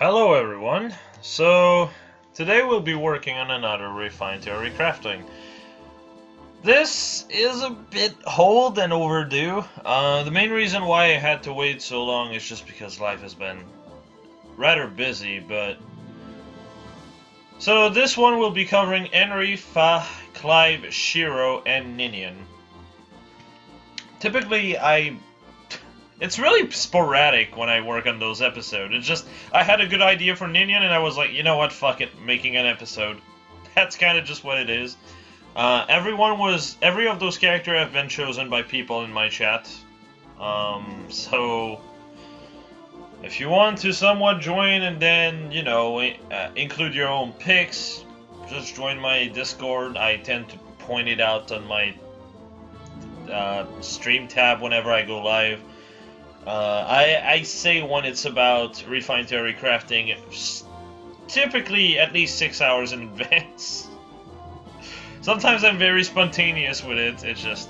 Hello everyone. So today we'll be working on another refined theory crafting. This is a bit old and overdue. The main reason why I had to wait so long is just because life has been rather busy, but so this one will be covering Aenir, Clive, Shiro, and Ninian. Typically it's really sporadic when I work on those episodes. It's just, I had a good idea for Ninian and I was like, you know what, fuck it, making an episode. That's kind of just what it is. Every of those characters have been chosen by people in my chat. So, if you want to somewhat join and then, you know, include your own picks, just join my Discord. I tend to point it out on my stream tab whenever I go live. I say when it's about refined theory crafting, typically at least 6 hours in advance. Sometimes I'm very spontaneous with it. It's just,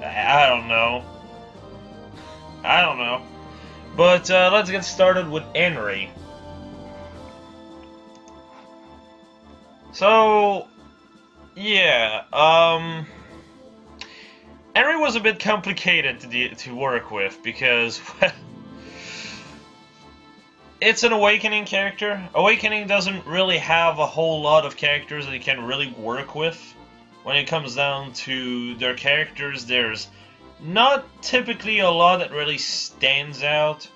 I don't know. But let's get started with Aenir. So, yeah, Aenir was a bit complicated to work with because, well, it's an Awakening character. Awakening doesn't really have a whole lot of characters that you can really work with. When it comes down to their characters, there's not typically a lot that really stands out.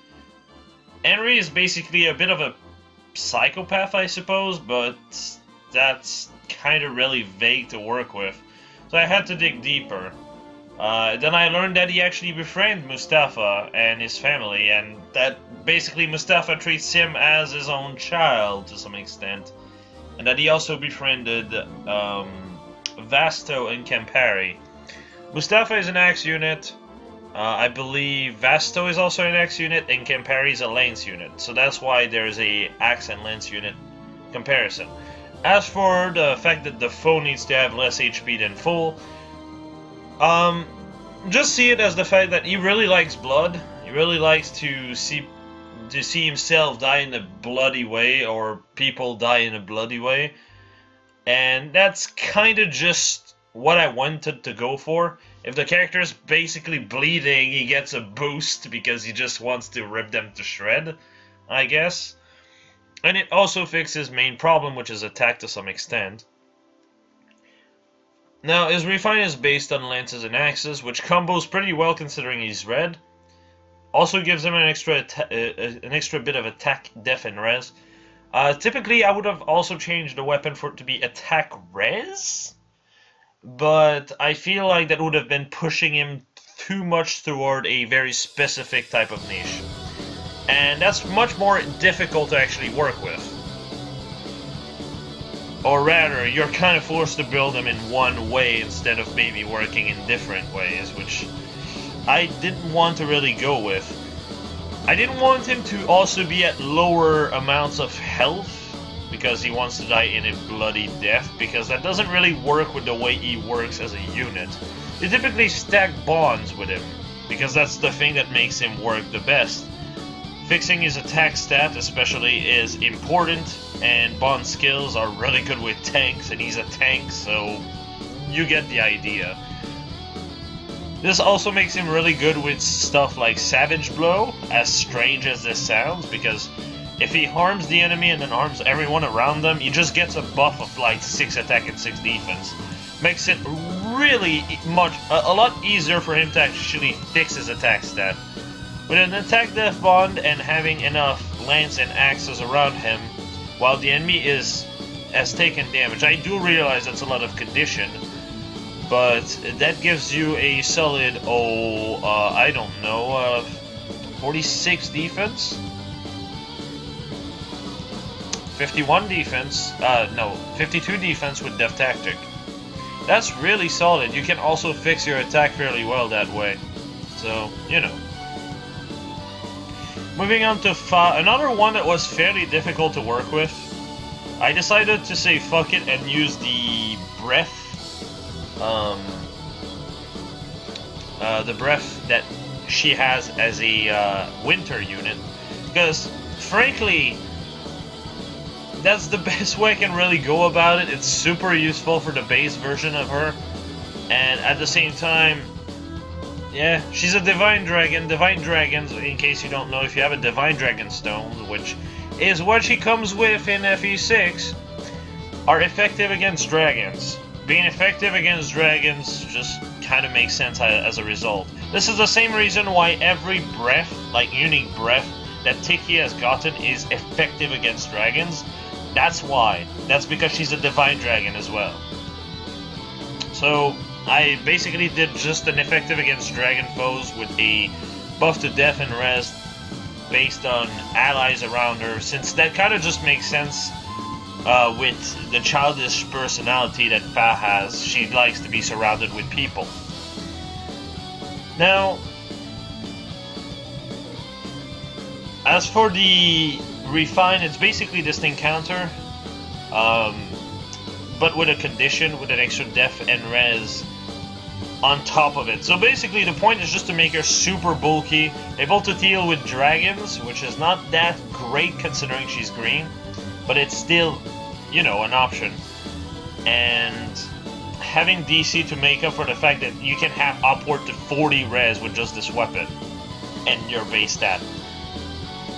Aenir is basically a bit of a psychopath, I suppose, but that's kind of really vague to work with. So I had to dig deeper. Then I learned that he actually befriended Mustafa and his family, and that basically Mustafa treats him as his own child to some extent. And that he also befriended Vasto and Campari. Mustafa is an axe unit. I believe Vasto is also an axe unit, and Campari is a lance unit. So that's why there's a axe and lance unit comparison. As for the fact that the foe needs to have less HP than full, just see it as the fact that he really likes blood. He really likes to see himself die in a bloody way, or people die in a bloody way. And that's kind of just what I wanted to go for. If the character is basically bleeding, he gets a boost because he just wants to rip them to shred, I guess. And it also fixes his main problem, which is attack to some extent. Now, his refine is based on lances and axes, which combos pretty well considering he's red. Also gives him an extra bit of attack, def, and res. Typically, I would have also changed the weapon for it to be attack res, but I feel like that would have been pushing him too much toward a very specific type of niche. And that's much more difficult to actually work with. Or rather, you're kind of forced to build them in one way instead of maybe working in different ways, which I didn't want to really go with. I didn't want him to also be at lower amounts of health because he wants to die in a bloody death, because that doesn't really work with the way he works as a unit. You typically stack bonds with him, because that's the thing that makes him work the best. Fixing his attack stat especially is important, and bond skills are really good with tanks, and he's a tank, so you get the idea. This also makes him really good with stuff like Savage Blow, as strange as this sounds, because if he harms the enemy and then harms everyone around them, he just gets a buff of like 6 attack and 6 defense. Makes it really a lot easier for him to actually fix his attack stat. With an attack def bond and having enough lance and axes around him, while the enemy has taken damage, I do realize that's a lot of condition. But that gives you a solid, I don't know, 46 defense? 51 defense, no, 52 defense with Def Tactic. That's really solid. You can also fix your attack fairly well that way. So, you know. Moving on to another one that was fairly difficult to work with. I decided to say fuck it and use the breath. The breath that she has as a winter unit, because frankly that's the best way I can really go about it. It's super useful for the base version of her, and at the same time, yeah, she's a Divine Dragon. Divine Dragons, in case you don't know, if you have a Divine Dragon Stone, which is what she comes with in FE6, are effective against dragons. Being effective against dragons just kind of makes sense as a result. This is the same reason why every breath, like unique breath, that Tiki has gotten is effective against dragons. That's why. That's because she's a Divine Dragon as well. So I basically did just an effective against dragon foes with a buff to death and rest based on allies around her, since that kind of just makes sense with the childish personality that Fa has. She likes to be surrounded with people. Now, as for the refine, it's basically this encounter, but with a condition, with an extra def and res on top of it. So basically the point is just to make her super bulky, able to deal with dragons, which is not that great considering she's green, but it's still, you know, an option. And having DC to make up for the fact that you can have upward to 40 res with just this weapon and your base stat.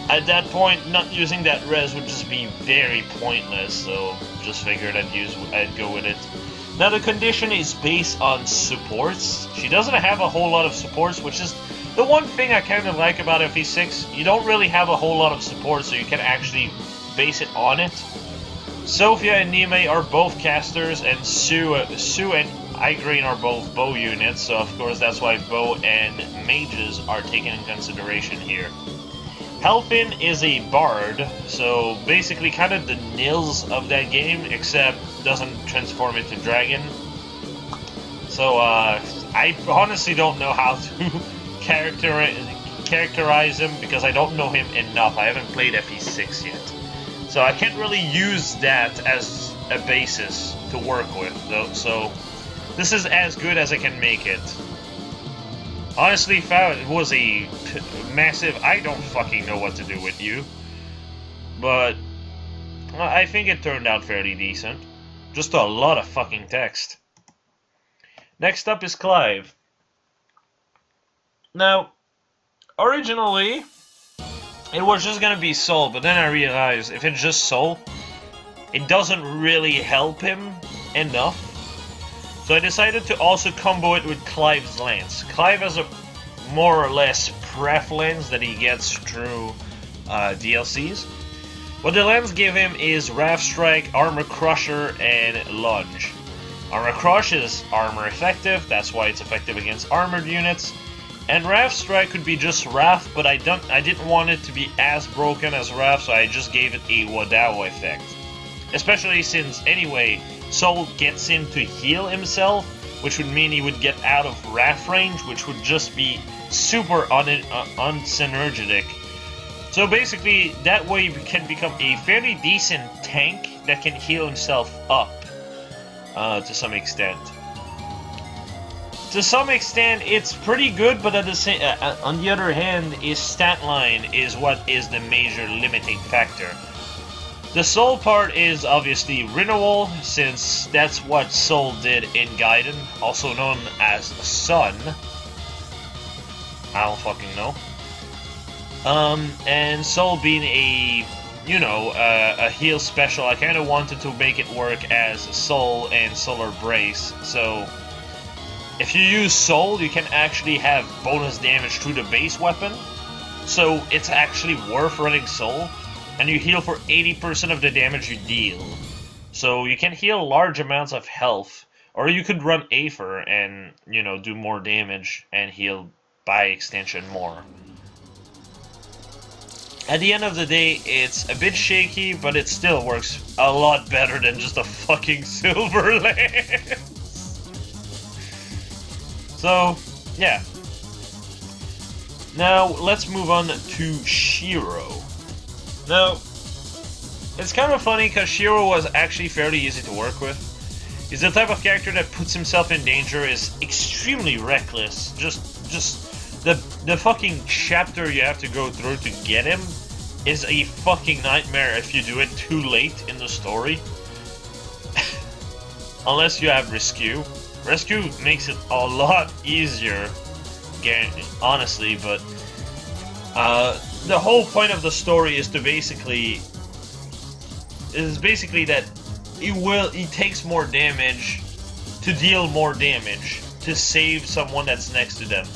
At that point, not using that res would just be very pointless, so just figured I'd go with it. Now the condition is based on supports. She doesn't have a whole lot of supports, which is the one thing I kind of like about FE6. You don't really have a whole lot of support, so you can actually base it on it. Sophia and Nime are both casters, and Sue and Igreen are both bow units, so of course that's why bow and mages are taken in consideration here. Helpin is a bard, so basically kind of the Nils of that game, except doesn't transform into dragon. So I honestly don't know how to characterize him, because I don't know him enough. I haven't played FE6 yet. So I can't really use that as a basis to work with, though. So this is as good as I can make it. Honestly, it was a massive, I don't fucking know what to do with you. But I think it turned out fairly decent. Just a lot of fucking text. Next up is Clive. Now, originally, it was just gonna be Soul, but then I realized if it's just Soul, it doesn't really help him enough. So I decided to also combo it with Clive's Lance. Clive has a more or less pref lens that he gets through DLCs. What the lens give him is Wrath Strike, Armor Crusher, and Lunge. Armor Crush is armor effective, that's why it's effective against armored units. And Wrath Strike could be just Wrath, but I didn't want it to be as broken as Wrath, so I just gave it a Wadao effect. Especially since, anyway, Soul gets him to heal himself, which would mean he would get out of Wrath range, which would just be super unsynergetic. So basically, that way he can become a fairly decent tank that can heal himself up, to some extent. To some extent, it's pretty good, but at the same, on the other hand, his stat line is what is the major limiting factor. The Soul part is obviously renewal, since that's what Soul did in Gaiden, also known as Sun. I don't fucking know. And Soul being a, you know, a heal special, I kind of wanted to make it work as Soul and Solar Brace, so if you use Soul, you can actually have bonus damage through the base weapon, so it's actually worth running Soul. And you heal for 80% of the damage you deal. So you can heal large amounts of health. Or you could run Aether and, you know, do more damage and heal by extension more. At the end of the day, it's a bit shaky, but it still works a lot better than just a fucking silver lance. So, yeah. Now, let's move on to Shiro. Now, it's kind of funny because Shiro was actually fairly easy to work with. He's the type of character that puts himself in danger, is extremely reckless. Just the fucking chapter you have to go through to get him is a fucking nightmare if you do it too late in the story. Unless you have Rescue. Rescue makes it a lot easier, honestly, but the whole point of the story is to basically that it takes more damage to deal more damage to save someone that's next to them.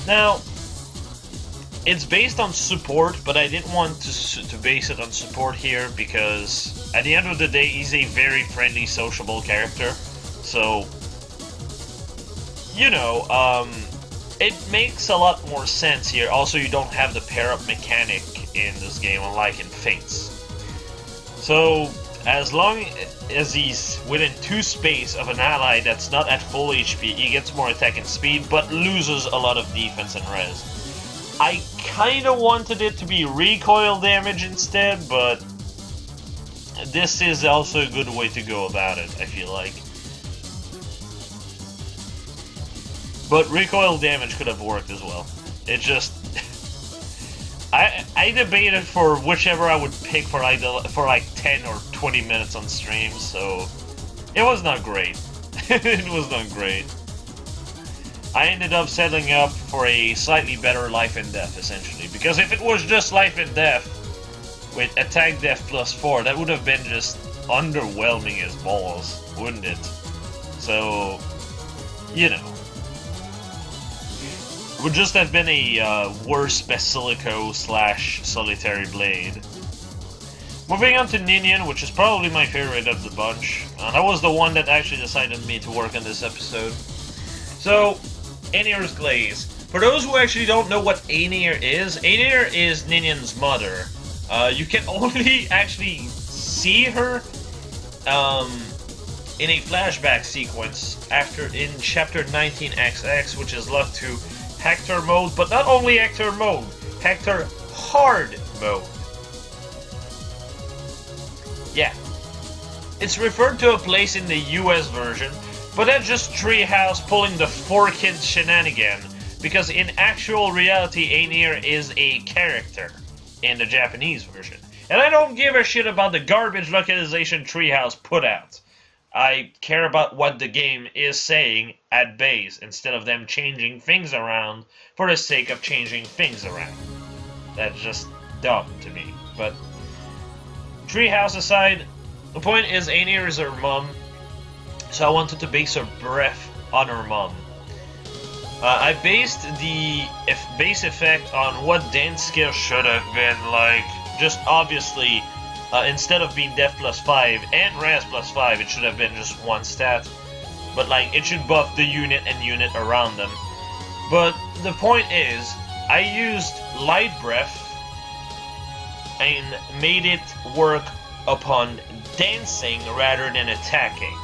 Now, it's based on support, but I didn't want to base it on support here because at the end of the day, he's a very friendly, sociable character. So, you know, it makes a lot more sense here. Also, you don't have the pair-up mechanic in this game, unlike in Fates. So, as long as he's within 2 space of an ally that's not at full HP, he gets more attack and speed, but loses a lot of defense and res. I kinda wanted it to be recoil damage instead, but this is also a good way to go about it, I feel like. But recoil damage could have worked as well. It just... I debated for whichever I would pick for like 10 or 20 minutes on stream, so it was not great. It was not great. I ended up settling up for a slightly better life and death, essentially, because if it was just life and death with attack death +4, that would have been just underwhelming as balls, wouldn't it? So, you know. Would just have been a worse Basilico / Solitary Blade. Moving on to Ninian, which is probably my favorite of the bunch. That was the one that actually decided me to work on this episode. So, Aenir's Glaze. For those who actually don't know what Aenir is Ninian's mother. You can only actually see her in a flashback sequence in chapter 19XX, which is left to Hector mode, but not only Hector mode, Hector hard mode. Yeah. It's referred to a place in the US version, but that's just Treehouse pulling the 4-kid shenanigan, because in actual reality, Aenir is a character in the Japanese version. And I don't give a shit about the garbage localization Treehouse put out. I care about what the game is saying at base, instead of them changing things around for the sake of changing things around. That's just dumb to me. But Treehouse aside, the point is Aenir is her mom, so I wanted to base her breath on her mom. I based the base effect on what dance skill should have been like. Just obviously, instead of being Def +5 and Res +5, it should have been just one stat. But like, it should buff the unit and unit around them. But the point is, I used Light Breath and made it work upon dancing rather than attacking.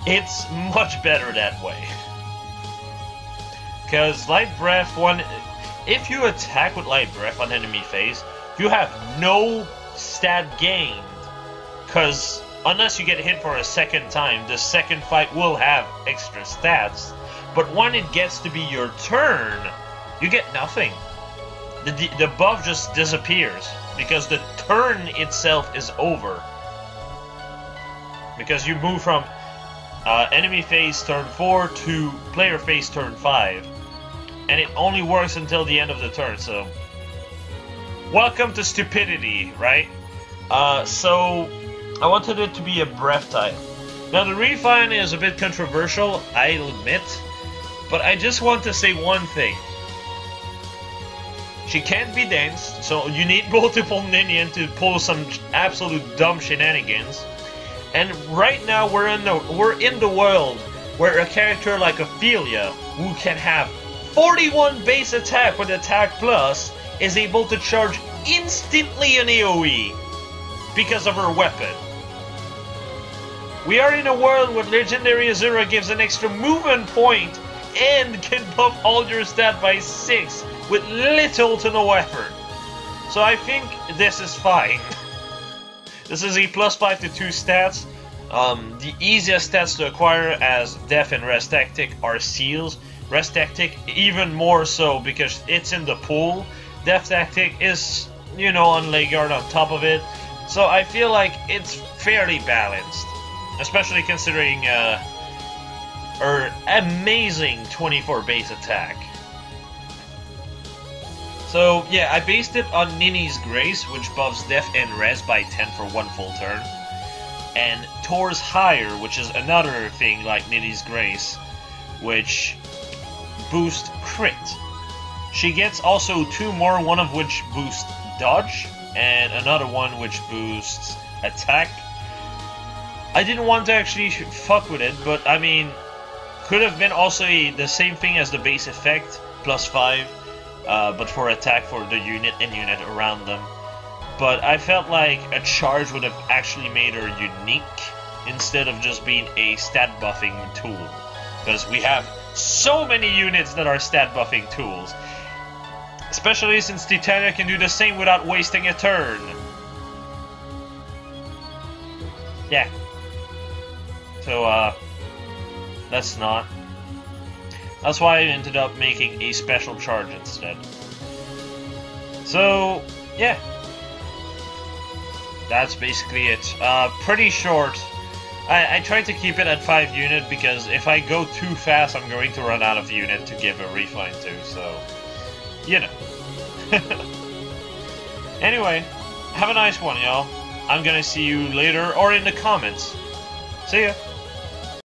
It's much better that way. Because Light Breath, if you attack with Light Breath on enemy phase, you have no stat gained. Because unless you get hit for a second time, the second fight will have extra stats. But when it gets to be your turn, you get nothing. The buff just disappears. Because the turn itself is over. Because you move from enemy phase turn 4 to player phase turn 5. And it only works until the end of the turn, so... Welcome to stupidity, right? So, I wanted it to be a breath type. Now, the refine is a bit controversial, I'll admit. But I just want to say one thing. She can't be danced, so you need multiple Ninian to pull some absolute dumb shenanigans. And right now we're in the world where a character like Ophelia, who can have 41 base attack with attack plus, is able to charge instantly an AoE because of her weapon. We are in a world where Legendary Azura gives an extra movement point and can buff all your stat by 6 with little to no effort. So I think this is fine. This is a +5 to 2 stats. The easiest stats to acquire as Def and Rest Tactic are Seals. Rest Tactic even more so because it's in the pool. Death Tactic is, you know, on leg guard on top of it. So I feel like it's fairly balanced. Especially considering her amazing 24 base attack. So yeah, I based it on Nini's Grace, which buffs Def and Res by 10 for one full turn. And Thor's Higher, which is another thing like Nini's Grace, which boosts crit. She gets also 2 more, one of which boosts dodge, and another one which boosts attack. I didn't want to actually fuck with it, but I mean, could have been also the same thing as the base effect, plus 5, but for attack for the unit and unit around them. But I felt like a charge would have actually made her unique, instead of just being a stat buffing tool. Because we have so many units that are stat buffing tools. Especially since Titania can do the same without wasting a turn. Yeah. So, that's not. That's why I ended up making a special charge instead. So, yeah. That's basically it. Pretty short. I tried to keep it at 5 unit because if I go too fast, I'm going to run out of unit to give a refine to, so, you know. Anyway, have a nice one, y'all. I'm gonna see you later or in the comments. See ya.